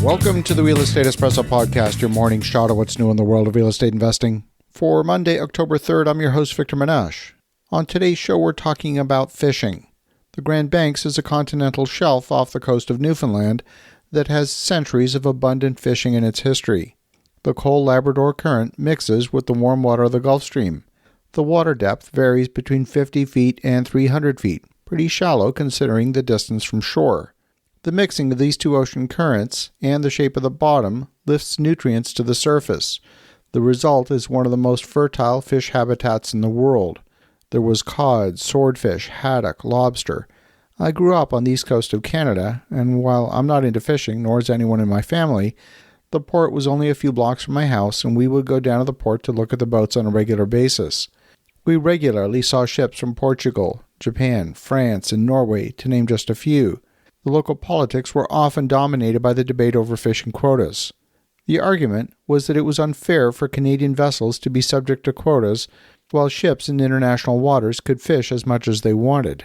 Welcome to the Real Estate Espresso Podcast, your morning shot of what's new in the world of real estate investing. For Monday, October 3rd, I'm your host, Victor Menashe. On today's show, we're talking about fishing. The Grand Banks is a continental shelf off the coast of Newfoundland that has centuries of abundant fishing in its history. The cold Labrador current mixes with the warm water of the Gulf Stream. The water depth varies between 50 feet and 300 feet, pretty shallow considering the distance from shore. The mixing of these two ocean currents and the shape of the bottom lifts nutrients to the surface. The result is one of the most fertile fish habitats in the world. There was cod, swordfish, haddock, lobster. I grew up on the east coast of Canada, and while I'm not into fishing, nor is anyone in my family, the port was only a few blocks from my house, and we would go down to the port to look at the boats on a regular basis. We regularly saw ships from Portugal, Japan, France, and Norway, to name just a few. The local politics were often dominated by the debate over fishing quotas. The argument was that it was unfair for Canadian vessels to be subject to quotas, while ships in international waters could fish as much as they wanted.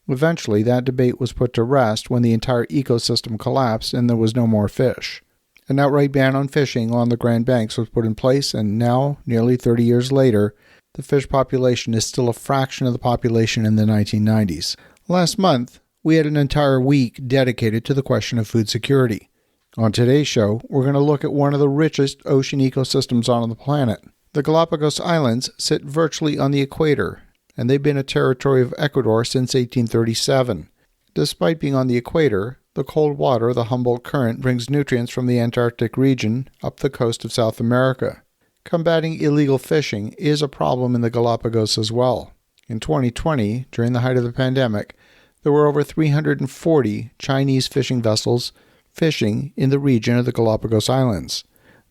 Eventually, that debate was put to rest when the entire ecosystem collapsed and there was no more fish. An outright ban on fishing on the Grand Banks was put in place, and now, nearly 30 years later, the fish population is still a fraction of the population in the 1990s. Last month, we had an entire week dedicated to the question of food security. On today's show, we're going to look at one of the richest ocean ecosystems on the planet. The Galapagos Islands sit virtually on the equator, and they've been a territory of Ecuador since 1837. Despite being on the equator, the cold water of the Humboldt Current brings nutrients from the Antarctic region up the coast of South America. Combating illegal fishing is a problem in the Galapagos as well. In 2020, during the height of the pandemic, there were over 340 Chinese fishing vessels fishing in the region of the Galapagos Islands.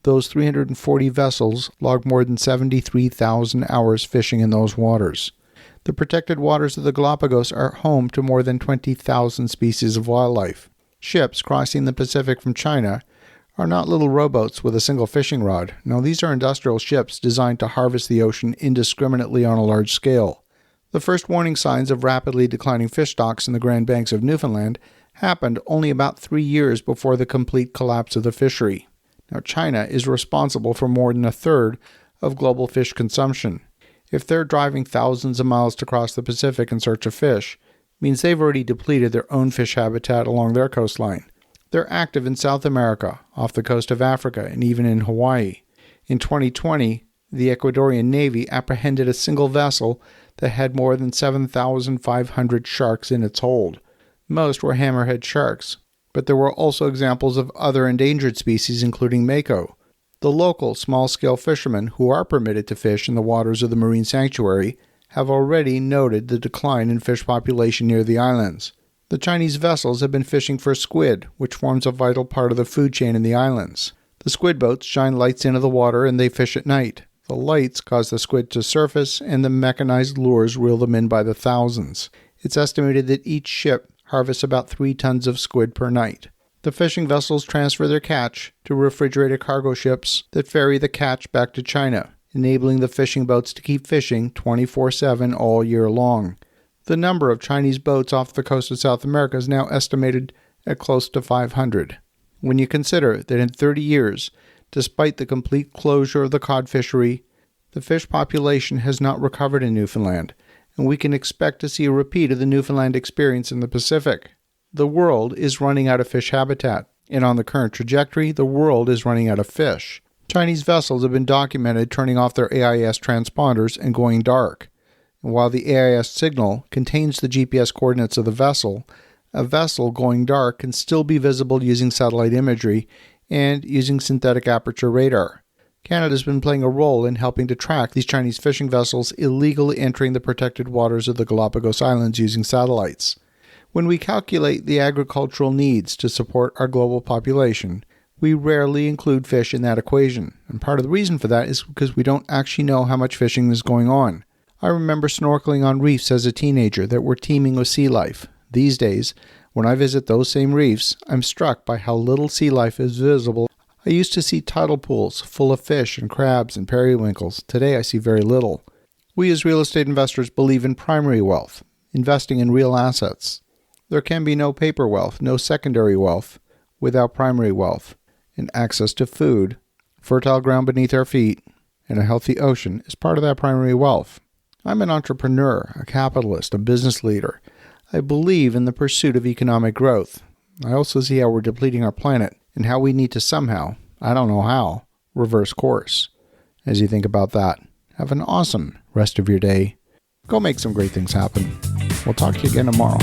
Those 340 vessels logged more than 73,000 hours fishing in those waters. The protected waters of the Galapagos are home to more than 20,000 species of wildlife. Ships crossing the Pacific from China are not little rowboats with a single fishing rod. No, these are industrial ships designed to harvest the ocean indiscriminately on a large scale. The first warning signs of rapidly declining fish stocks in the Grand Banks of Newfoundland happened only about 3 years before the complete collapse of the fishery. Now, China is responsible for more than a third of global fish consumption. If they're driving thousands of miles to cross the Pacific in search of fish, it means they've already depleted their own fish habitat along their coastline. They're active in South America, off the coast of Africa, and even in Hawaii. In 2020, the Ecuadorian Navy apprehended a single vessel that had more than 7,500 sharks in its hold. Most were hammerhead sharks, but there were also examples of other endangered species, including mako. The local small-scale fishermen who are permitted to fish in the waters of the marine sanctuary have already noted the decline in fish population near the islands. The Chinese vessels have been fishing for squid, which forms a vital part of the food chain in the islands. The squid boats shine lights into the water and they fish at night. The lights cause the squid to surface, and the mechanized lures reel them in by the thousands. It's estimated that each ship harvests about 3 tons of squid per night. The fishing vessels transfer their catch to refrigerated cargo ships that ferry the catch back to China, enabling the fishing boats to keep fishing 24/7 all year long. The number of Chinese boats off the coast of South America is now estimated at close to 500. When you consider that in 30 years, despite the complete closure of the cod fishery, the fish population has not recovered in Newfoundland, and we can expect to see a repeat of the Newfoundland experience in the Pacific. The world is running out of fish habitat, and on the current trajectory, the world is running out of fish. Chinese vessels have been documented turning off their AIS transponders and going dark. And while the AIS signal contains the GPS coordinates of the vessel, a vessel going dark can still be visible using satellite imagery and using synthetic aperture radar. Canada's been playing a role in helping to track these Chinese fishing vessels illegally entering the protected waters of the Galapagos Islands using satellites. When we calculate the agricultural needs to support our global population, we rarely include fish in that equation, and part of the reason for that is because we don't actually know how much fishing is going on. I remember snorkeling on reefs as a teenager that were teeming with sea life. These days, when I visit those same reefs, I'm struck by how little sea life is visible. I used to see tidal pools full of fish and crabs and periwinkles. Today I see very little. We as real estate investors believe in primary wealth, investing in real assets. There can be no paper wealth, no secondary wealth, without primary wealth. and access to food, fertile ground beneath our feet, and a healthy ocean is part of that primary wealth. I'm an entrepreneur, a capitalist, a business leader. I believe in the pursuit of economic growth. I also see how we're depleting our planet and how we need to somehow, I don't know how, reverse course. As you think about that, have an awesome rest of your day. Go make some great things happen. We'll talk to you again tomorrow.